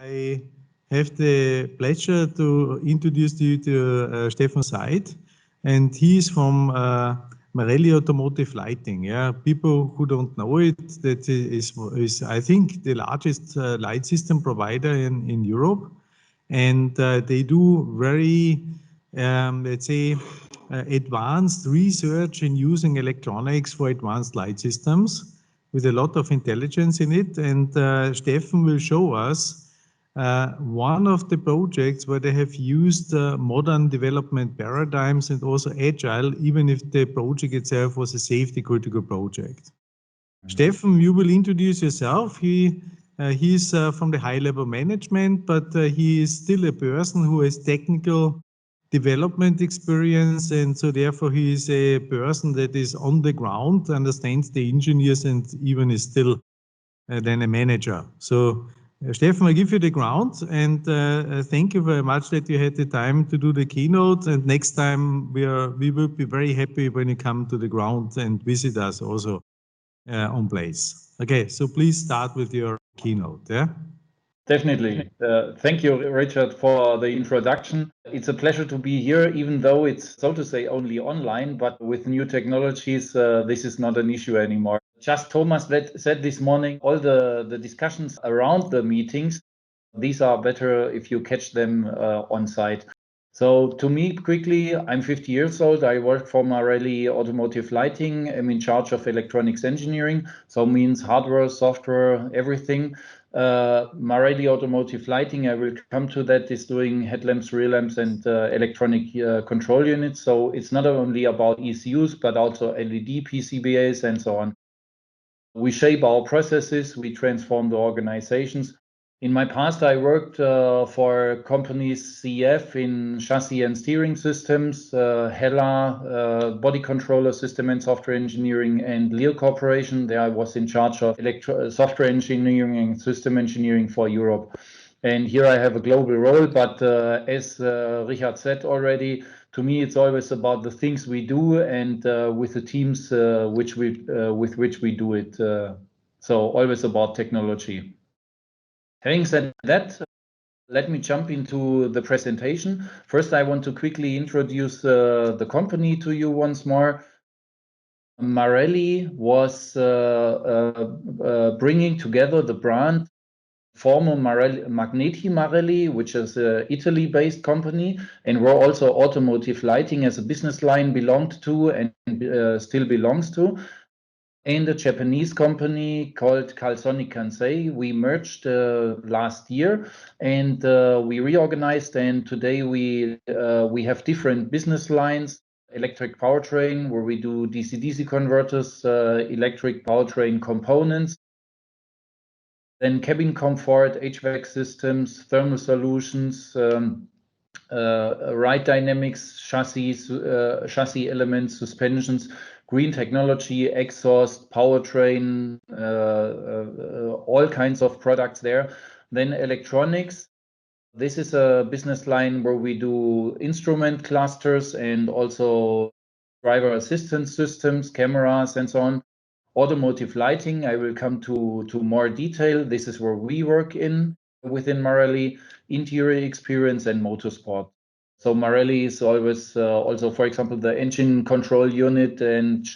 I have the pleasure to introduce you to Stefan Seid, and he is from Morelli Automotive Lighting. Yeah, people who don't know it, that is I think the largest light system provider in Europe, and they do very let's say advanced research in using electronics for advanced light systems with a lot of intelligence in it. And Stefan will show us one of the projects where they have used modern development paradigms and also agile, even if the project itself was a safety critical project. Stefan, you will introduce yourself. He's from the high level management, but he is still a person who has technical development experience, and so therefore he is a person that is on the ground, understands the engineers, and even is still then a manager. So Stefan, I give you the ground, and thank you very much that you had the time to do the keynote. And next time we will be very happy when you come to the ground and visit us also on place. Okay, so please start with your keynote. Yeah. Definitely. Thank you, Richard, for the introduction. It's a pleasure to be here, even though it's, so to say, only online, but with new technologies, this is not an issue anymore. Just Thomas said this morning, all the discussions around the meetings, these are better if you catch them on site. So to me, quickly, I'm 50 years old. I work for Morelli Automotive Lighting. I'm in charge of electronics engineering, so means hardware, software, everything. Morelli Automotive Lighting, I will come to that, is doing headlamps, rear lamps, and electronic control units. So it's not only about ECUs, but also LED, PCBAs, and so on. We shape our processes, we transform the organizations. In my past, I worked for companies CF in chassis and steering systems, Hella, body controller system and software engineering, and Lear Corporation. There I was in charge of software engineering and system engineering for Europe. And here I have a global role, but as Richard said already, to me it's always about the things we do and with the teams with which we do it. So always about technology. Having said that, let me jump into the presentation. First, I want to quickly introduce the company to you once more. Morelli was bringing together the brand former Magneti Morelli, which is an Italy-based company, and where also automotive lighting as a business line belonged to and still belongs to, and a Japanese company called Calsonic Kansei. We merged last year, and we reorganized, and today we have different business lines. Electric powertrain, where we do DC-DC converters, electric powertrain components, then cabin comfort, HVAC systems, thermal solutions, ride dynamics, chassis elements, suspensions, green technology, exhaust, powertrain, all kinds of products there. Then electronics. This is a business line where we do instrument clusters and also driver assistance systems, cameras, and so on. Automotive lighting, I will come to more detail. This is where we work within Morelli. Interior experience and motorsport. So Morelli is always also, for example, the engine control unit and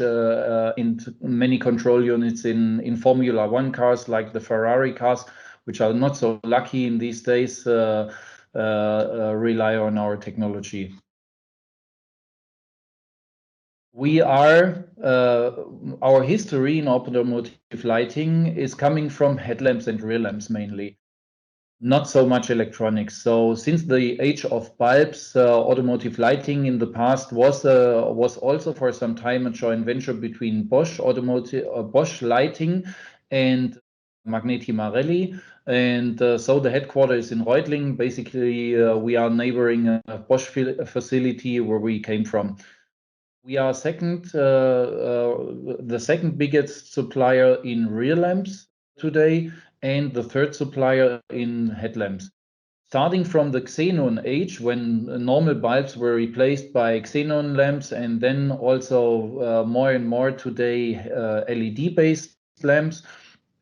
in many control units in Formula One cars, like the Ferrari cars, which are not so lucky in these days, rely on our technology. We are, our history in automotive lighting is coming from headlamps and rear lamps mainly, not so much electronics. So since the age of bulbs, automotive lighting in the past was also for some time a joint venture between Bosch Lighting and Magneti Morelli. And so the headquarters is in Reutlingen. Basically, we are neighboring a Bosch facility where we came from. We are the second biggest supplier in rear lamps today, and the third supplier in headlamps. Starting from the xenon age, when normal bulbs were replaced by xenon lamps, and then also more and more today LED-based lamps.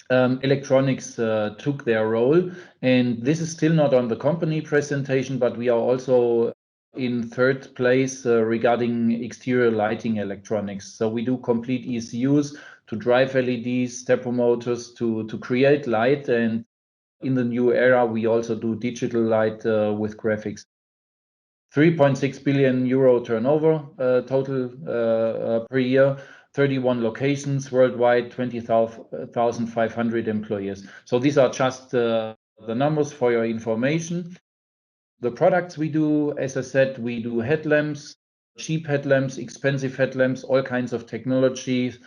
electronics took their role. And this is still not on the company presentation, but we are also in third place regarding exterior lighting electronics. So we do complete ECUs to drive LEDs, stepper motors to create light. And in the new era, we also do digital light with graphics. 3.6 billion euro turnover total per year, 31 locations worldwide, 20,500 employees. So these are just the numbers for your information. The products we do, as I said, we do headlamps, cheap headlamps, expensive headlamps, all kinds of technologies,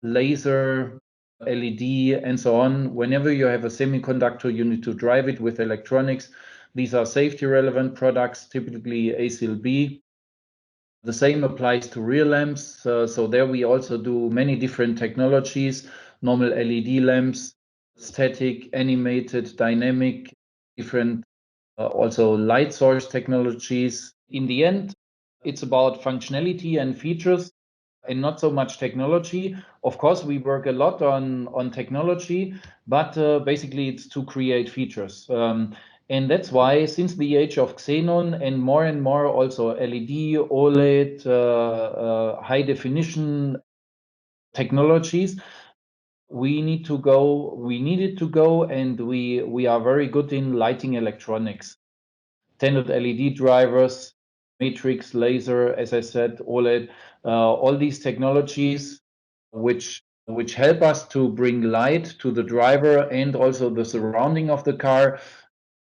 laser, LED, and so on. Whenever you have a semiconductor, you need to drive it with electronics. These are safety relevant products, typically ASIL-B. The same applies to rear lamps. So there we also do many different technologies, normal LED lamps, static, animated, dynamic, different also light source technologies. In the end, it's about functionality and features and not so much technology. Of course, we work a lot on technology, but basically it's to create features. And that's why since the age of Xenon and more also LED, OLED, high definition technologies, we needed to go, and we are very good in lighting electronics. Standard LED drivers, matrix, laser, as I said, OLED, all these technologies which help us to bring light to the driver and also the surrounding of the car,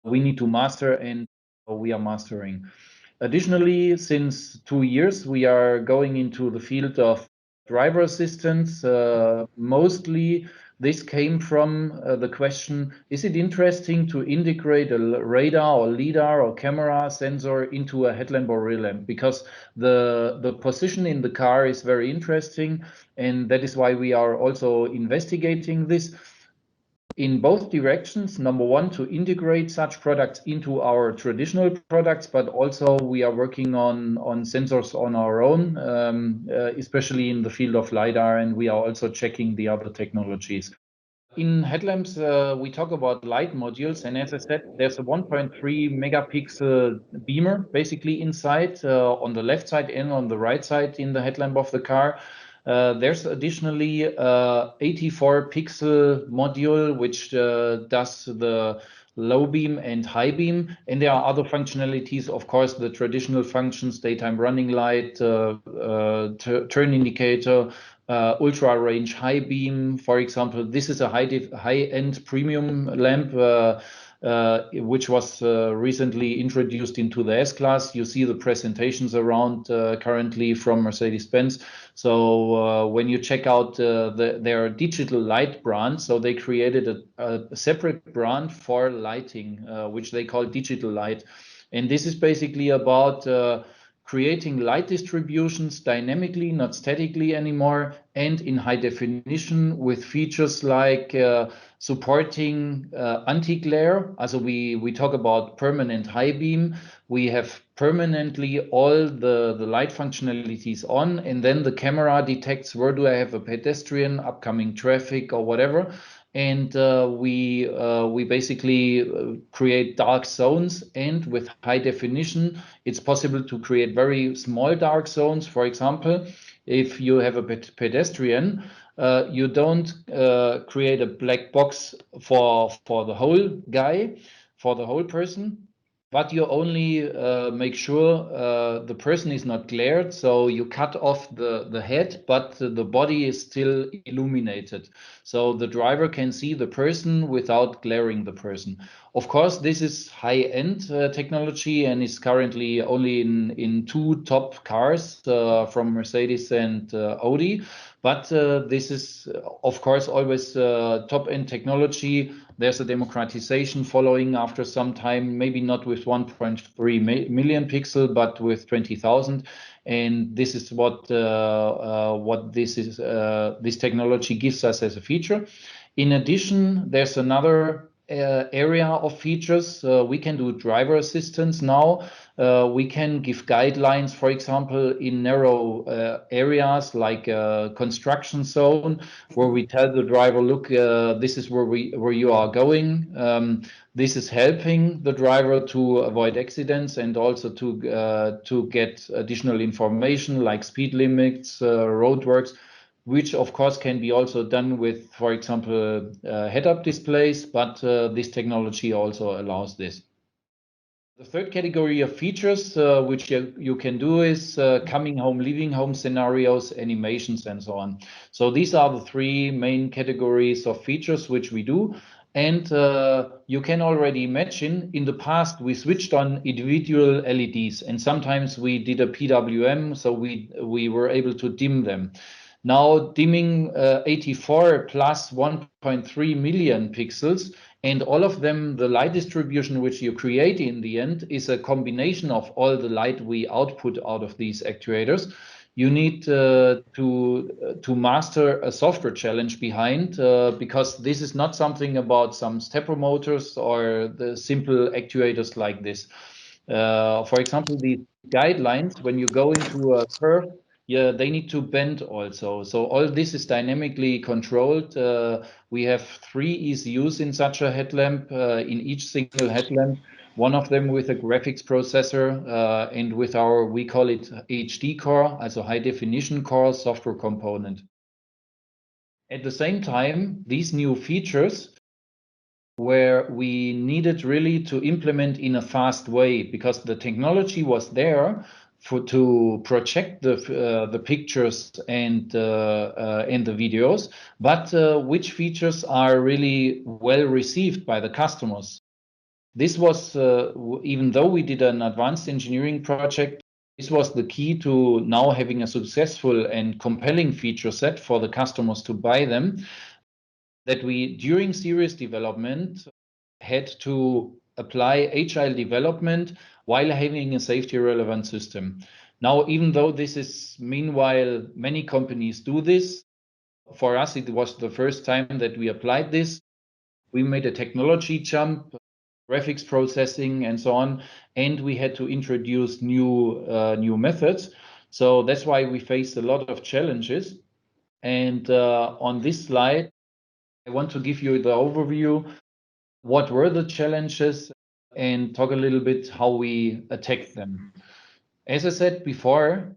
we need to master, and we are mastering. Additionally, since 2 years, we are going into the field of driver assistance. Mostly this came from the question, is it interesting to integrate a radar or LiDAR or camera sensor into a headlamp or rear lamp? Because the position in the car is very interesting, and that is why we are also investigating this in both directions. Number one, to integrate such products into our traditional products, but also we are working on sensors on our own, especially in the field of LiDAR, and we are also checking the other technologies. In headlamps, we talk about light modules, and as I said, there's a 1.3 megapixel beamer basically inside, on the left side and on the right side in the headlamp of the car. There's additionally 84 pixel module which does the low beam and high beam, and there are other functionalities, of course, the traditional functions, daytime running light, turn indicator, ultra range high beam, for example. This is a high-end premium lamp which was recently introduced into the S-Class. You see the presentations around currently from Mercedes-Benz. So when you check out their digital light brand, so they created a separate brand for lighting, which they call digital light. And this is basically about creating light distributions dynamically, not statically anymore, and in high definition with features like supporting anti-glare. Also we talk about permanent high beam. We have permanently all the light functionalities on, and then the camera detects where do I have a pedestrian, upcoming traffic or whatever. And we basically create dark zones, and with high definition, it's possible to create very small dark zones. For example, if you have a pedestrian, you don't create a black box for the whole guy, for the whole person, but you only make sure the person is not glared. So you cut off the head, but the body is still illuminated. So the driver can see the person without glaring the person. Of course, this is high-end technology and is currently only in 2 top cars from Mercedes and Audi. But this is, of course, always top-end technology. There's a democratization following after some time, maybe not with 1.3 million pixel, but with 20,000. And this is what this technology gives us as a feature. In addition, there's another area of features. We can do driver assistance now. We can give guidelines, for example, in narrow areas like a construction zone, where we tell the driver, look, this is where you are going. This is helping the driver to avoid accidents and also to get additional information like speed limits, roadworks, which of course can be also done with, for example, head-up displays, but this technology also allows this. The third category of features which you can do is coming home, leaving home scenarios, animations, and so on. So these are the three main categories of features which we do. And you can already imagine in the past we switched on individual LEDs, and sometimes we did a PWM, so we were able to dim them. Now dimming 84 plus 1.3 million pixels, and all of them, the light distribution which you create in the end is a combination of all the light we output out of these actuators. You need to master a software challenge behind, because this is not something about some stepper motors or the simple actuators like this. For example, the guidelines, when you go into a curve, yeah, they need to bend also. So all this is dynamically controlled. We have 3 ECUs in such a headlamp, in each single headlamp, one of them with a graphics processor, and with our, we call it HD core, also high definition core software component. At the same time, these new features where we needed really to implement in a fast way, because the technology was there to project the pictures and the videos, but which features are really well received by the customers. This was, even though we did an advanced engineering project, this was the key to now having a successful and compelling feature set for the customers to buy them, that we, during series development, had to apply agile development while having a safety relevant system. Now, even though this is, meanwhile, many companies do this, for us, it was the first time that we applied this. We made a technology jump, graphics processing, and so on, and we had to introduce new methods. So that's why we faced a lot of challenges. And on this slide, I want to give you the overview. What were the challenges, and talk a little bit how we attacked them. As I said before,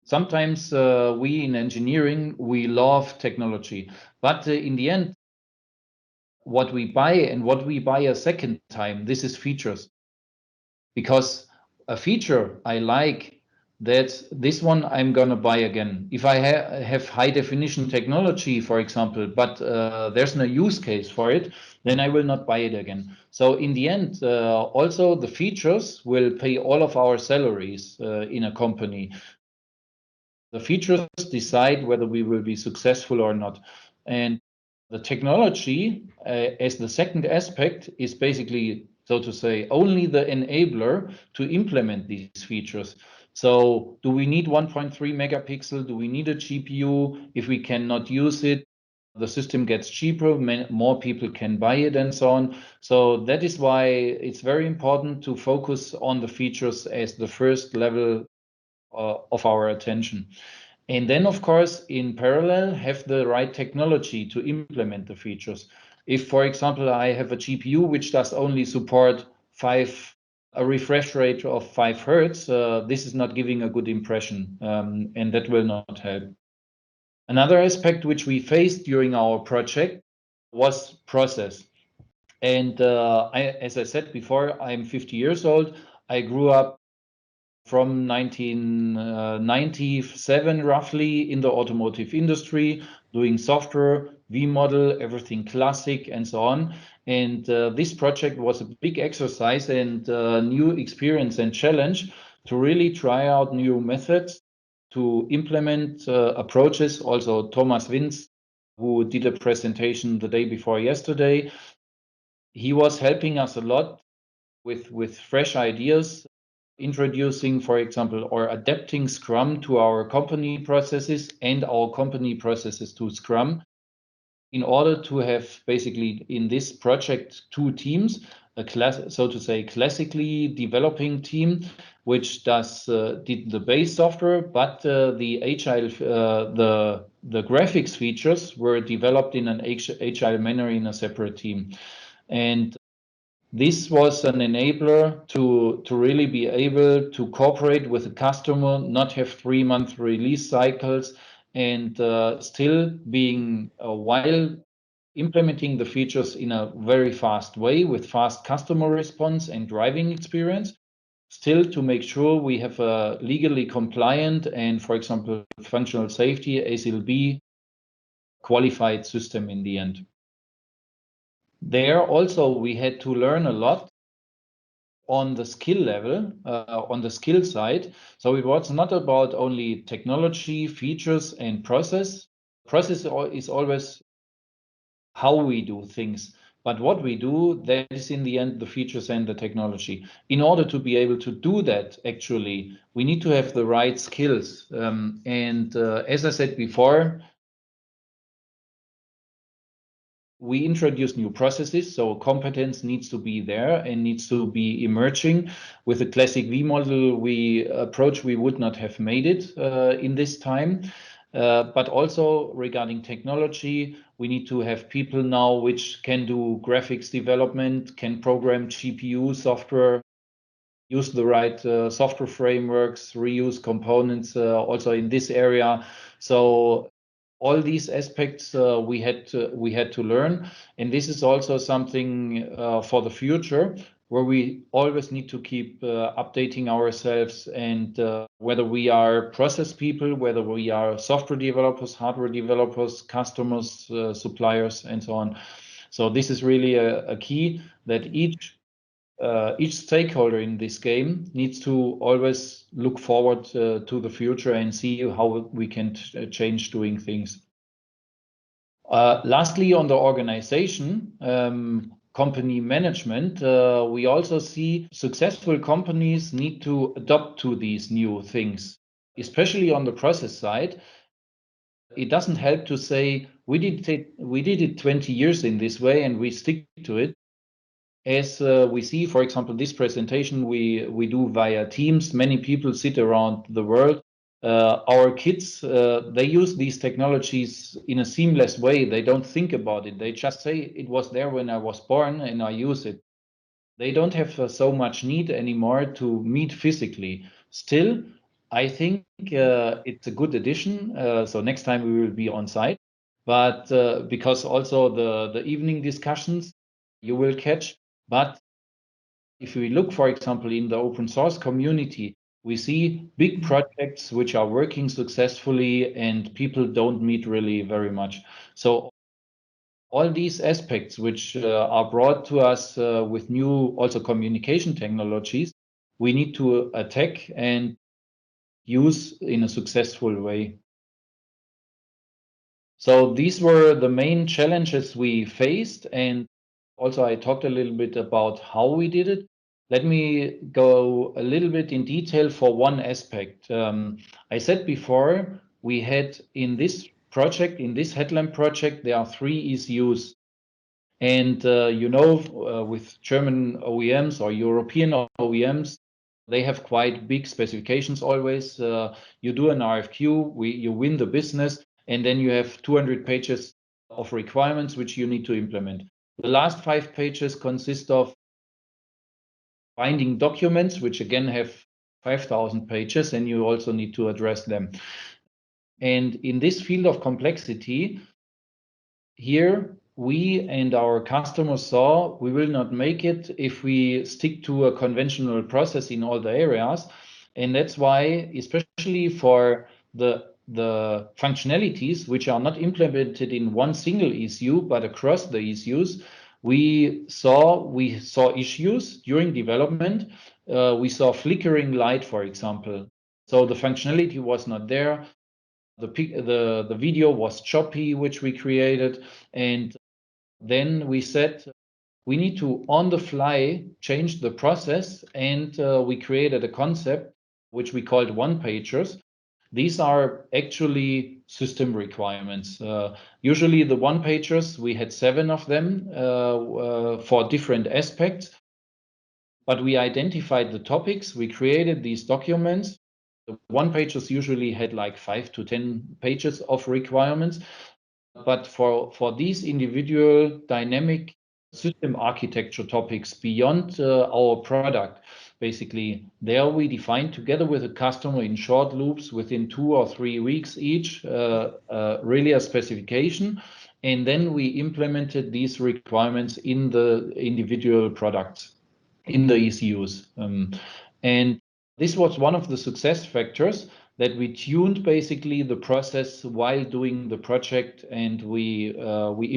sometimes we in engineering, we love technology, but in the end, what we buy and what we buy a second time, this is features. Because a feature I like, that this one I'm gonna buy again. If I have high definition technology, for example, but there's no use case for it, then I will not buy it again. So in the end, also the features will pay all of our salaries in a company. The features decide whether we will be successful or not. And the technology, as the second aspect, is basically, so to say, only the enabler to implement these features. So do we need 1.3 megapixel? Do we need a GPU? If we cannot use it, the system gets cheaper, more people can buy it, and so on. So that is why it's very important to focus on the features as the first level of our attention. And then, of course, in parallel, have the right technology to implement the features. If, for example, I have a GPU which does only support a refresh rate of 5 Hertz, this is not giving a good impression, and that will not help. Another aspect which we faced during our project was process. And as I said before, I'm 50 years old. I grew up from 1997 roughly in the automotive industry, doing software, V-model, everything classic, and so on. And this project was a big exercise and new experience and challenge to really try out new methods, to implement approaches. Also, Thomas Winz, who did a presentation the day before yesterday, he was helping us a lot with fresh ideas, introducing, for example, or adapting Scrum to our company processes and our company processes to Scrum. in order to have basically in this project 2 teams, so to say, classically developing team, which did the base software, but the agile, the graphics features were developed in an agile manner in a separate team. And this was an enabler to really be able to cooperate with the customer, not have 3-month release cycles, and still being while implementing the features in a very fast way with fast customer response and driving experience, still to make sure we have a legally compliant and, for example, functional safety, ASIL-B qualified system in the end. There also we had to learn a lot on the skill level, on the skill side. So it was not about only technology, features, and process. Process is always how we do things. But what we do, that is in the end the features and the technology. In order to be able to do that, actually, we need to have the right skills. As I said before, we introduce new processes, so competence needs to be there and needs to be emerging. With a classic V model approach, we would not have made it in this time. But also regarding technology, we need to have people now which can do graphics development, can program GPU software, use the right software frameworks, reuse components also in this area. So all these aspects we had to learn, and this is also something for the future where we always need to keep updating ourselves, and whether we are process people, whether we are software developers, hardware developers, customers, suppliers, and so on. So this is really a key that each stakeholder in this game needs to always look forward to the future and see how we can change doing things. Lastly, on the organization, company management, we also see successful companies need to adopt to these new things, especially on the process side. It doesn't help to say we did it 20 years in this way and we stick to it. As we see, for example, this presentation we do via Teams. Many people sit around the world. Our kids, they use these technologies in a seamless way. They don't think about it. They just say it was there when I was born and I use it. They don't have so much need anymore to meet physically. Still, I think it's a good addition. So next time we will be on site. But because also the evening discussions you will catch. But if we look, for example, in the open source community, we see big projects which are working successfully and people don't meet really very much. So all these aspects which are brought to us with new also communication technologies, we need to attack and use in a successful way. So these were the main challenges we faced, and also I talked a little bit about how we did it. Let me go a little bit in detail for one aspect. I said before, we had in this project, in this headlamp project, there are 3 ECUs. And with German OEMs or European OEMs, they have quite big specifications always. You do an RFQ, you win the business, and then you have 200 pages of requirements which you need to implement. The last 5 pages consist of binding documents, which again have 5,000 pages, and you also need to address them. And in this field of complexity, here we and our customers saw we will not make it if we stick to a conventional process in all the areas. And that's why, especially for the functionalities which are not implemented in one single ECU, but across the ECUs, we saw issues during development. We saw flickering light, for example. So the functionality was not there. The video was choppy, which we created, and then we said we need to on the fly change the process, and we created a concept which we called one-pagers. these are actually system requirements. Usually the one-pagers, we had 7 of them for different aspects, but we identified the topics, we created these documents. The one-pagers usually had like 5 to 10 pages of requirements, but for these individual dynamic system architecture topics beyond our product, basically there we defined together with the customer in short loops within 2 or 3 weeks each really a specification, and then we implemented these requirements in the individual products, in the ECUs. And this was one of the success factors, that we tuned basically the process while doing the project, and we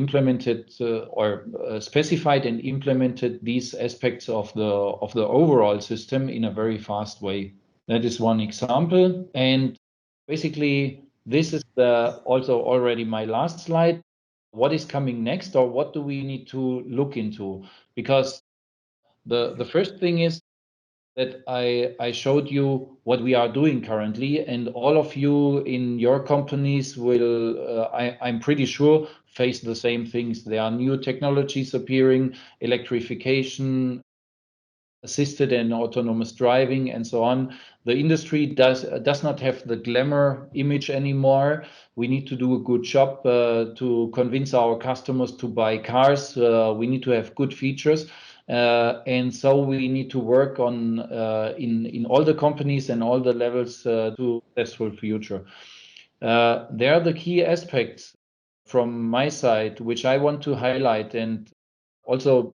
implemented or specified and implemented these aspects of the overall system in a very fast way. That is one example, and basically this is also already my last slide. What is coming next, or what do we need to look into? Because the first thing is that I showed you what we are doing currently, and all of you in your companies will, I'm pretty sure, face the same things. There are new technologies appearing, electrification, assisted and autonomous driving, and so on. The industry does not have the glamour image anymore. We need to do a good job to convince our customers to buy cars. We need to have good features. And so we need to work on in all the companies and all the levels to a successful future. There are the key aspects from my side, which I want to highlight and also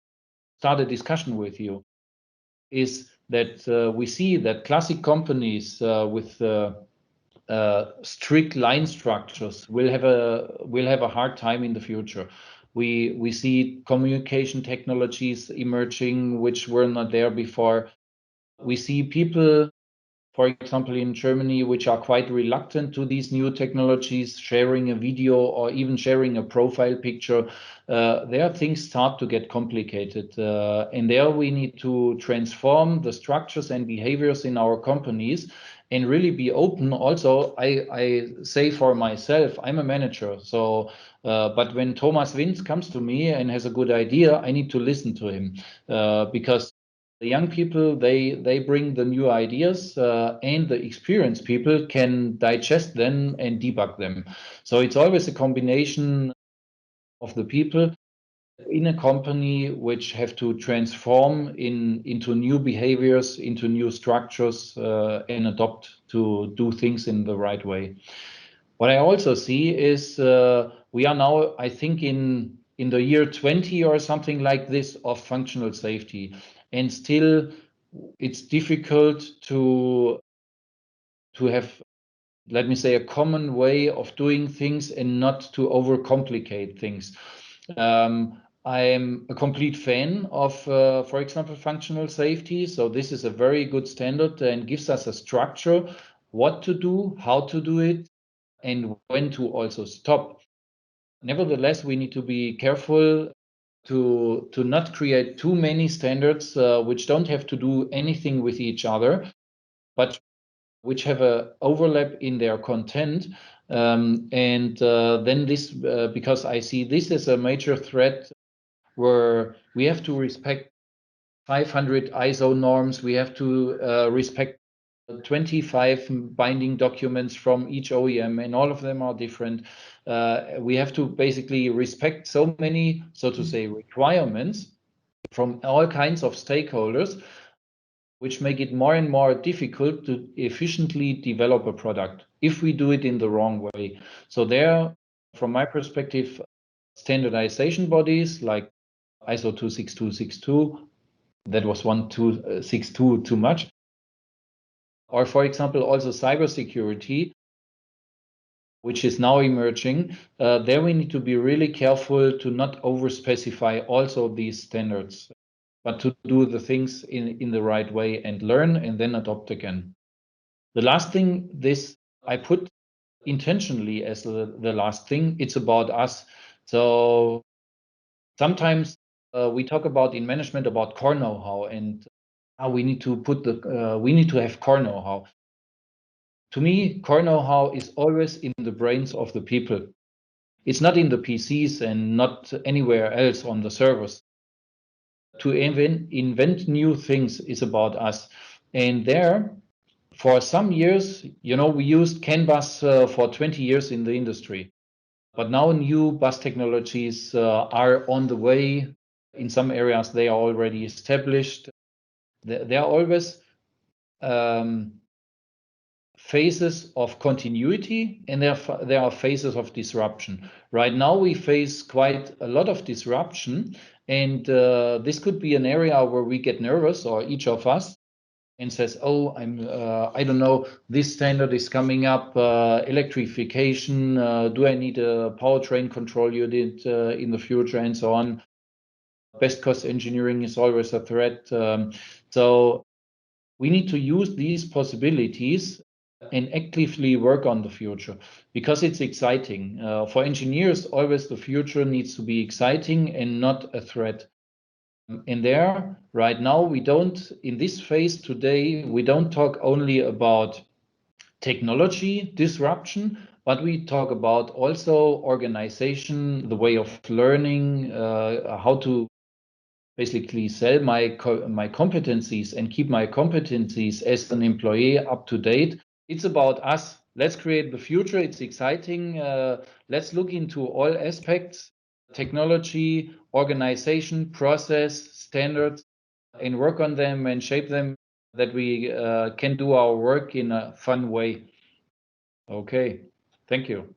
start a discussion with you, is that we see that classic companies with strict line structures will have a hard time in the future. We see communication technologies emerging which were not there before. We see people, for example, in Germany, which are quite reluctant to these new technologies, sharing a video or even sharing a profile picture. There things start to get complicated, and there we need to transform the structures and behaviors in our companies and really be open. Also, I say for myself, I'm a manager, so but when Thomas Winz comes to me and has a good idea, I need to listen to him because the young people, they bring the new ideas, and the experienced people can digest them and debug them. So it's always a combination of the people in a company which have to transform into new behaviors, into new structures, and adopt to do things in the right way. What I also see is we are now, I think, in the year 20 or something like this of functional safety, and still it's difficult to have, let me say, a common way of doing things and not to overcomplicate things. I'm a complete fan of, for example, functional safety. So this is a very good standard and gives us a structure, what to do, how to do it, and when to also stop. Nevertheless, we need to be careful to not create too many standards which don't have to do anything with each other, but which have an overlap in their content. And then this, because I see this as a major threat where we have to respect 500 ISO norms, we have to respect 25 binding documents from each OEM, and all of them are different. We have to basically respect so many, so to say, requirements from all kinds of stakeholders, which make it more and more difficult to efficiently develop a product if we do it in the wrong way. So there, from my perspective, standardization bodies like ISO 26262, that was 1262 too much. Or, for example, also cybersecurity, which is now emerging. There we need to be really careful to not over-specify also these standards, but to do the things in the right way and learn and then adopt again. The last thing, this I put intentionally as the last thing, it's about us. So sometimes we talk about in management about core know-how and how we need to put we need to have core know-how. To me, core know-how is always in the brains of the people. It's not in the PCs and not anywhere else on the servers. To invent new things is about us. And there, for some years, you know, we used CAN bus for 20 years in the industry. But now new bus technologies are on the way. In some areas, they are already established. There are always phases of continuity, and there are phases of disruption. Right now, we face quite a lot of disruption, and this could be an area where we get nervous, or each of us, and says, "Oh, I don't know, this standard is coming up, electrification. Do I need a powertrain control unit in the future, and so on?" Best cost engineering is always a threat. So we need to use these possibilities and actively work on the future because it's exciting. For engineers, always the future needs to be exciting and not a threat. And there, right now, we don't, in this phase today, we don't talk only about technology disruption, but we talk about also organization, the way of learning, how to basically sell my competencies and keep my competencies as an employee up to date. It's about us. Let's create the future. It's exciting. Let's look into all aspects, technology, organization, process, standards, and work on them and shape them that we can do our work in a fun way. Okay, thank you.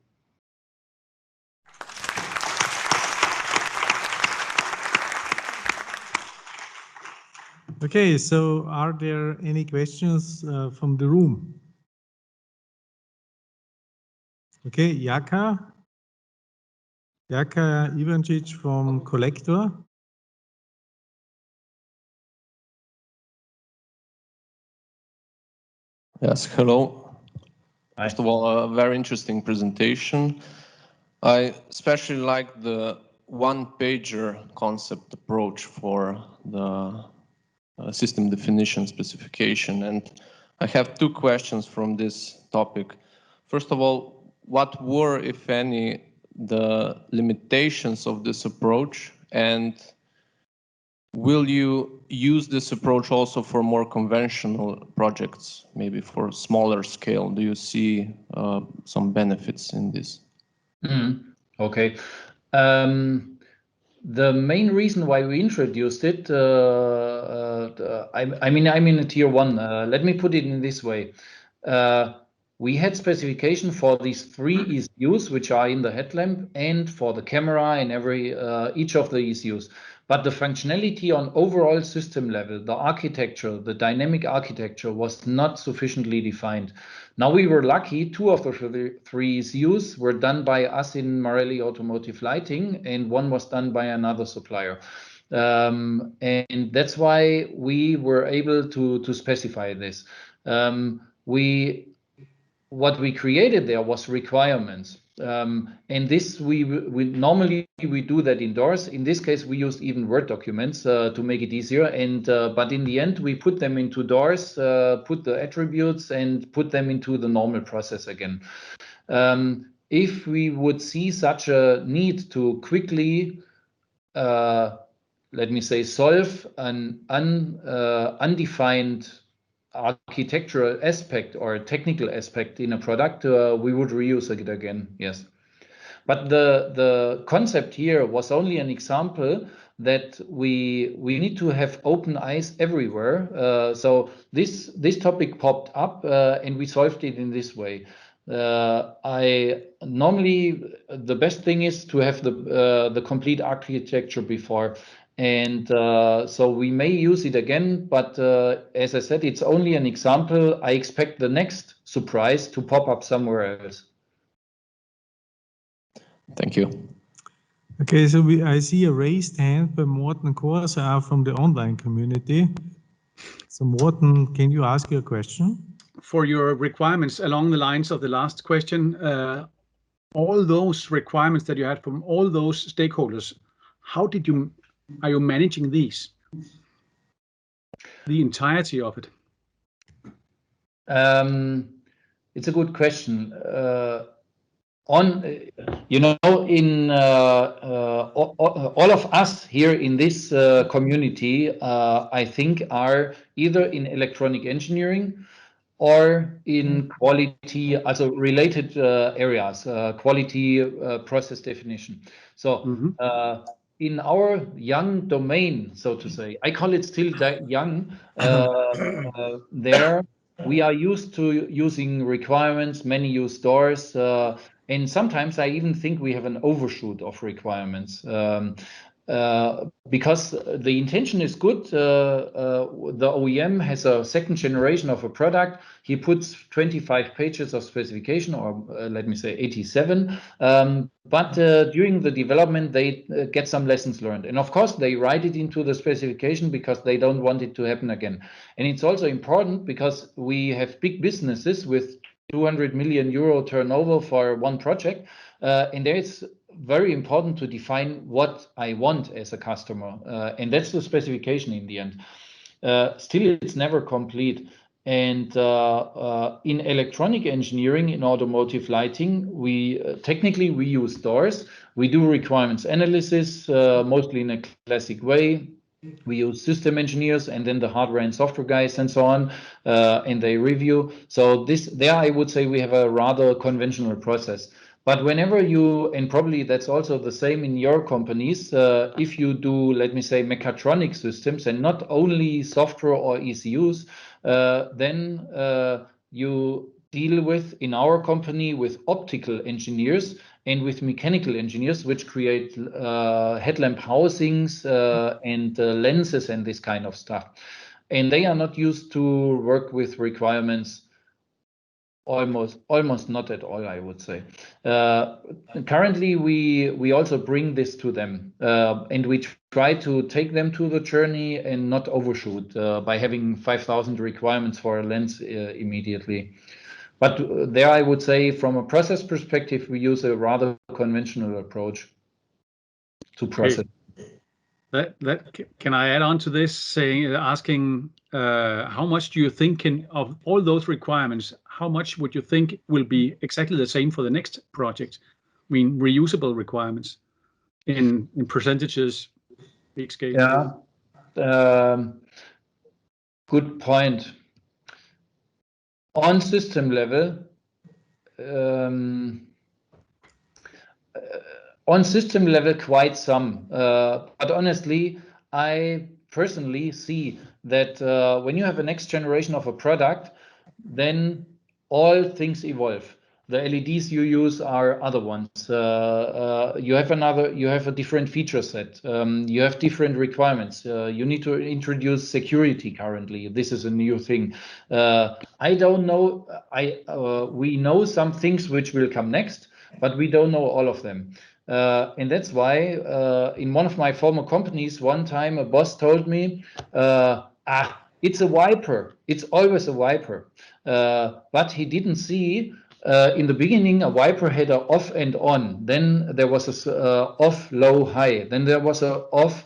Okay, so are there any questions from the room? Okay, Jaka Ivancic from Collector. Yes, hello. Hi. First of all, a very interesting presentation. I especially like the one-pager concept approach for the system definition specification. And I have two questions from this topic. First of all, what were, if any, the limitations of this approach? And will you use this approach also for more conventional projects, maybe for smaller scale? Do you see some benefits in this? Okay. The main reason why we introduced it, I mean, I'm in a tier one. Let me put it in this way. We had specification for these 3 ECUs, which are in the headlamp, and for the camera and each of the ECUs. But the functionality on overall system level, the architecture, the dynamic architecture was not sufficiently defined. Now we were lucky, 2 of the 3 ECUs were done by us in Morelli Automotive Lighting, and 1 was done by another supplier. And that's why we were able to specify this. What we created there was requirements. And this we normally do that indoors. In this case, we used even Word documents to make it easier. And but in the end, we put them into doors, put the attributes, and put them into the normal process again. If we would see such a need to quickly, let me say, solve an undefined architectural aspect or technical aspect in a product, we would reuse it again, yes. But the concept here was only an example that we need to have open eyes everywhere. So this topic popped up and we solved it in this way. Normally the best thing is to have the complete architecture before. And so we may use it again, but as I said, it's only an example. I expect the next surprise to pop up somewhere else. Thank you. Okay, so I see a raised hand by Morten Korsa from the online community. So Morten, can you ask your question? For your requirements along the lines of the last question, all those requirements that you had from all those stakeholders, how are you managing these? The entirety of it? It's a good question. In all of us here in this community, I think are either in electronic engineering or in quality, also related areas, quality process definition. So in our young domain, so to say, I call it still young, there we are used to using requirements, many use doors, and sometimes I even think we have an overshoot of requirements. Because the intention is good, the OEM has a second generation of a product. He puts 25 pages of specification, or let me say 87. But during the development, they get some lessons learned. And of course, they write it into the specification because they don't want it to happen again. And it's also important because we have big businesses with 200 million euro turnover for one project. And there it's very important to define what I want as a customer. And that's the specification in the end. Still, it's never complete. And in electronic engineering, in automotive lighting, we technically we use doors. We do requirements analysis, mostly in a classic way. We use system engineers and then the hardware and software guys and so on, and they review. So there I would say we have a rather conventional process. But whenever you, and probably that's also the same in your companies, if you do, let me say, mechatronic systems and not only software or ECUs, then you deal with, in our company, with optical engineers and with mechanical engineers, which create headlamp housings and lenses and this kind of stuff. And they are not used to work with requirements. Almost not at all, I would say. Currently, we also bring this to them, and we try to take them to the journey and not overshoot by having 5,000 requirements for a lens immediately. But there, I would say, from a process perspective, we use a rather conventional approach to process. Can I add on to this, asking how much do you think of all those requirements, how much would you think will be exactly the same for the next project? I mean, reusable requirements in percentages, big scale. Yeah, good point. On system level, quite some. But honestly, I personally see that when you have a next generation of a product, then all things evolve. The LEDs you use are other ones. You have a different feature set. You have different requirements. You need to introduce security currently. This is a new thing. I don't know. We know some things which will come next, but we don't know all of them. And that's why in one of my former companies, one time a boss told me, it's a wiper. It's always a wiper. But he didn't see in the beginning a wiper had a off and on. Then there was a off, low, high. Then there was a off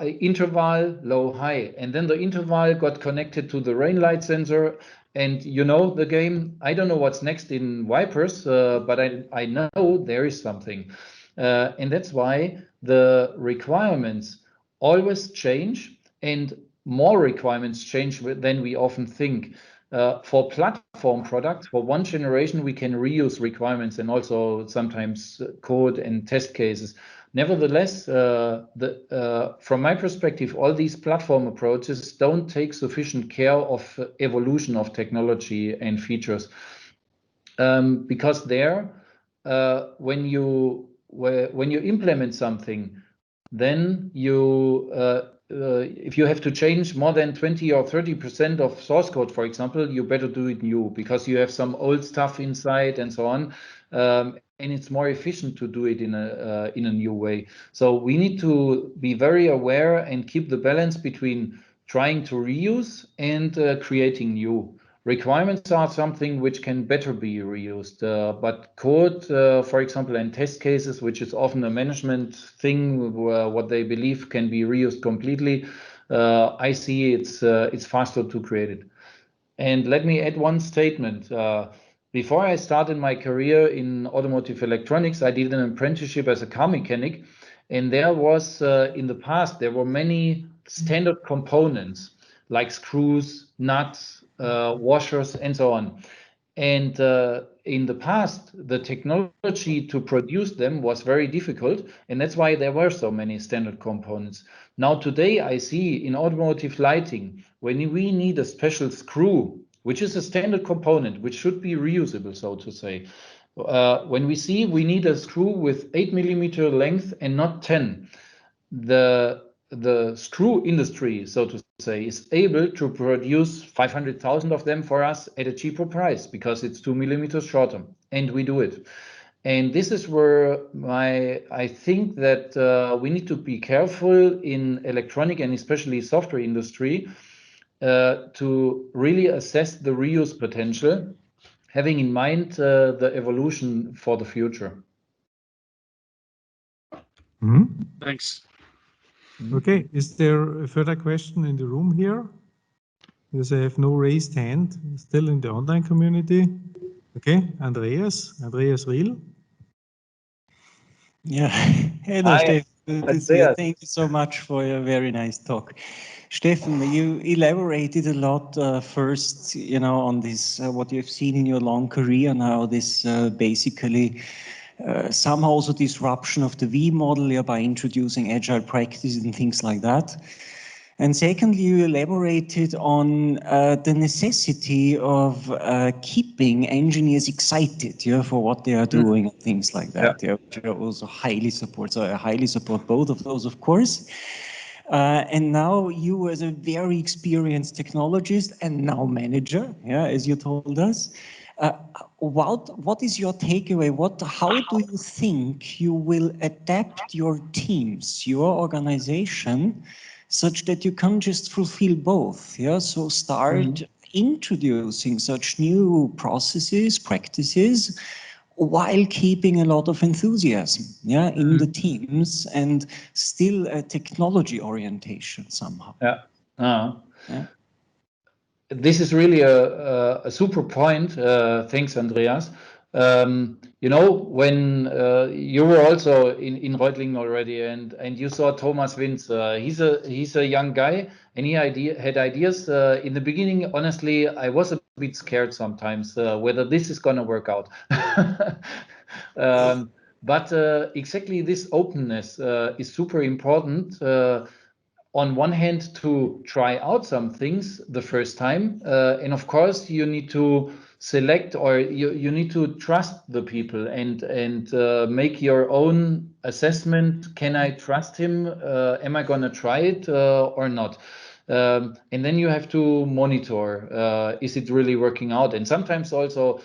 interval, low, high. And then the interval got connected to the rain light sensor. And you know the game. I don't know what's next in wipers, but I know there is something. And that's why the requirements always change, and more requirements change than we often think. For platform products, for one generation, we can reuse requirements and also sometimes code and test cases. Nevertheless, from my perspective, all these platform approaches don't take sufficient care of evolution of technology and features. Because there, when you implement something, then if you have to change more than 20 or 30% of source code, for example, you better do it new because you have some old stuff inside and so on. And it's more efficient to do it in a new way. So we need to be very aware and keep the balance between trying to reuse and creating new. Requirements are something which can better be reused, but code, for example, and test cases, which is often a management thing, what they believe can be reused completely, I see it's faster to create it. And let me add one statement. Before I started my career in automotive electronics, I did an apprenticeship as a car mechanic. And there was, in the past, there were many standard components like screws, nuts, washers, and so on. And in the past, the technology to produce them was very difficult. And that's why there were so many standard components. Now, today, I see in automotive lighting, when we need a special screw, which is a standard component, which should be reusable, so to say. When we see we need a screw with 8mm length and not 10, the screw industry, so to say, is able to produce 500,000 of them for us at a cheaper price because it's 2mm shorter, and we do it. And this is where I think that we need to be careful in electronic and especially software industry to really assess the reuse potential, having in mind the evolution for the future. Thanks. Okay, is there a further question in the room here? Because I have no raised hand still in the online community. Okay, Andreas Riel. Yeah, hello, Hi, Stefan. Thank you so much for your very nice talk. Stefan, you elaborated a lot first, on this, what you've seen in your long career and how this basically somehow also disruption of the V model by introducing agile practices and things like that. And secondly, you elaborated on the necessity of keeping engineers excited for what they are doing and things like that, which I also highly support. So I highly support both of those, of course. And now you, as a very experienced technologist and now manager, as you told us, what is your takeaway? How do you think you will adapt your teams, your organization, such that you can just fulfill both? So start introducing such new processes, practices, while keeping a lot of enthusiasm in the teams and still a technology orientation somehow. This is really a super point. Thanks, Andreas. When you were also in Reutlingen already, and you saw Thomas Winz, he's a young guy, and he had ideas. In the beginning, honestly, I was a bit scared sometimes whether this is going to work out. But exactly this openness is super important. On one hand, to try out some things the first time, and of course you need to select, or you need to trust the people and make your own assessment. Can I trust him? Am I gonna try it or not? And then you have to monitor, is it really working out? And sometimes also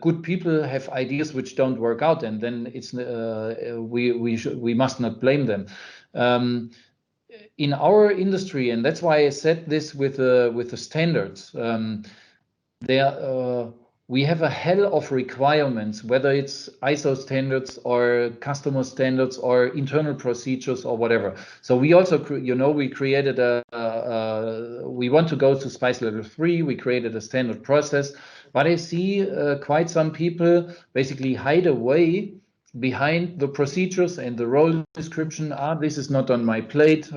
good people have ideas which don't work out, and then it's we must not blame them. In our industry, and that's why I said this with the standards, we have a hell of requirements, whether it's ISO standards or customer standards or internal procedures or whatever. So we also, we created we want to go to SPICE level 3. We created a standard process, but I see quite some people basically hide away behind the procedures and the role description. This is not on my plate.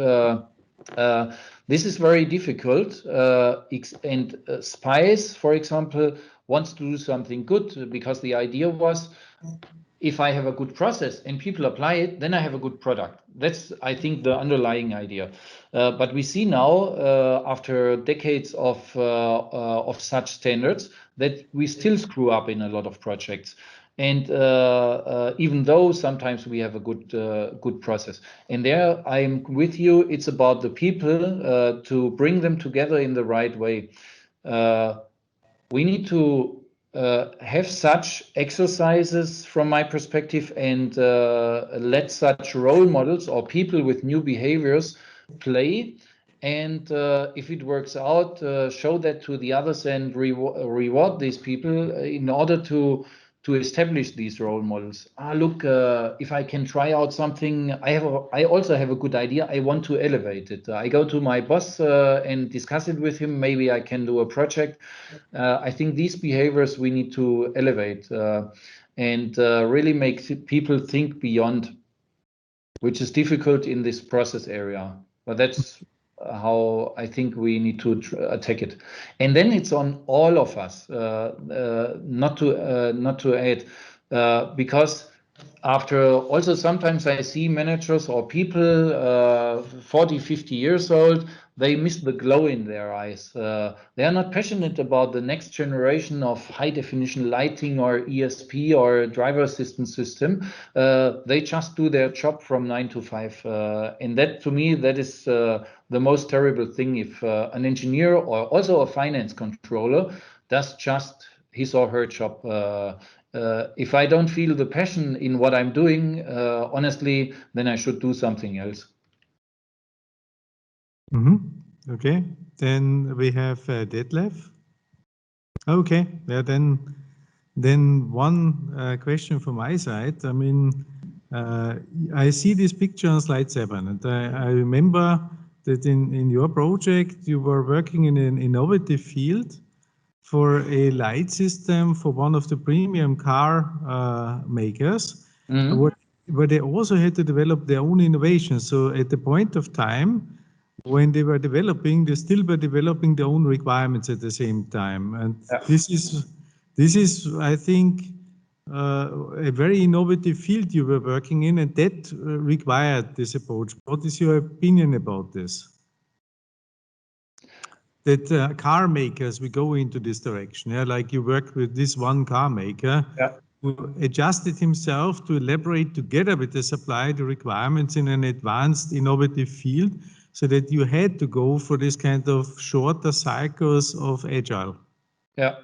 This is very difficult. And SPICE, for example, wants to do something good, because the idea was, if I have a good process and people apply it, then I have a good product. That's, I think, the underlying idea. But we see now, after decades of such standards, that we still screw up in a lot of projects. And even though sometimes we have a good process, and there I'm with you. It's about the people, to bring them together in the right way. We need to have such exercises, from my perspective, and let such role models or people with new behaviors play. And if it works out, show that to the others and reward these people in order to to establish these role models. Look, if I can try out something, I also have a good idea. I want to elevate it. I go to my boss and discuss it with him. Maybe I can do a project. I think these behaviors we need to elevate and really make people think beyond, which is difficult in this process area. But that's how I think we need to attack it. And then it's on all of us, not to add, because after also sometimes I see managers or people 40, 50 years old, they miss the glow in their eyes. They are not passionate about the next generation of high definition lighting or ESP or driver assistance system. They just do their job from 9 to 5. And that, to me, that is the most terrible thing. If an engineer or also a finance controller does just his or her job. If I don't feel the passion in what I'm doing, honestly, then I should do something else. Okay, then we have Detlef. Okay, yeah, then one question from my side. I mean, I see this picture on slide 7, and I remember that in your project you were working in an innovative field for a light system for one of the premium car makers, where they also had to develop their own innovations. So at the point of time when they were developing, they still were developing their own requirements at the same time. And this is, I think, a very innovative field you were working in, and that required this approach. What is your opinion about this? That car makers will go into this direction, yeah? Like you worked with this one car maker who adjusted himself to elaborate together with the supplier the requirements in an advanced innovative field, so that you had to go for this kind of shorter cycles of agile. Yeah,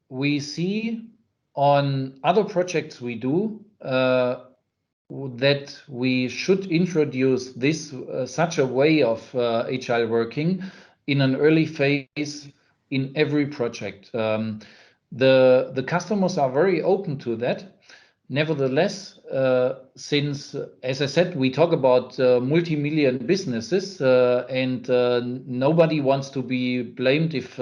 we see on other projects we do that we should introduce this such a way of agile working in an early phase in every project. The customers are very open to that. Nevertheless, since, as I said, we talk about multi-million businesses and nobody wants to be blamed if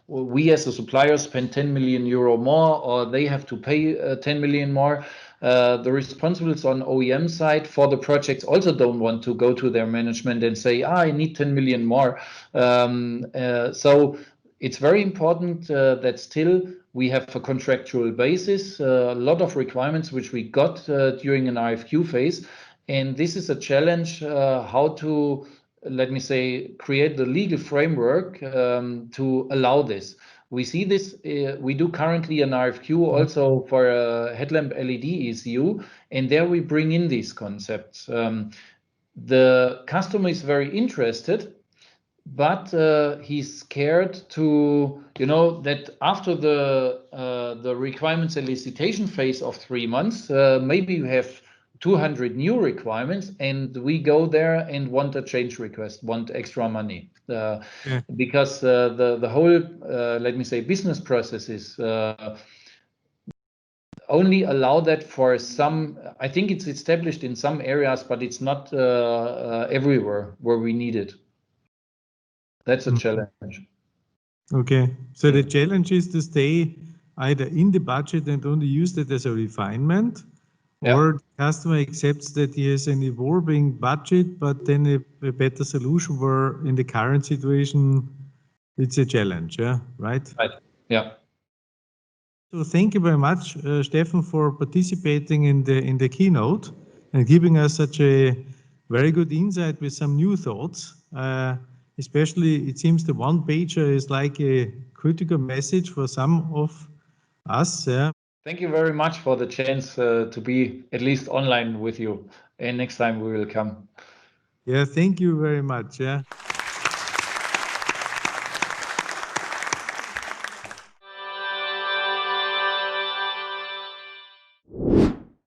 we as a supplier spend 10 million euro more or they have to pay 10 million more. The responsibles on OEM side for the projects also don't want to go to their management and say, I need 10 million more. So it's very important that still we have a contractual basis, a lot of requirements which we got during an RFQ phase. And this is a challenge how to, let me say, create the legal framework to allow this. We see this, we do currently an RFQ also for a headlamp LED ECU, and there we bring in these concepts. The customer is very interested, but he's scared to, that after the requirements elicitation phase of 3 months, maybe we have 200 new requirements and we go there and want a change request, want extra money. Because the whole, let me say, business processes only allow that for some. I think it's established in some areas, but it's not everywhere where we need it. That's a challenge. Okay, so the challenge is to stay either in the budget and only use that as a refinement, or the customer accepts that he has an evolving budget, but then a better solution where in the current situation it's a challenge, right? Right, yeah. So thank you very much, Stefan, for participating in the keynote and giving us such a very good insight with some new thoughts. Especially, it seems the one pager is like a critical message for some of us. Thank you very much for the chance to be at least online with you. And next time we will come. Yeah, thank you very much. Yeah.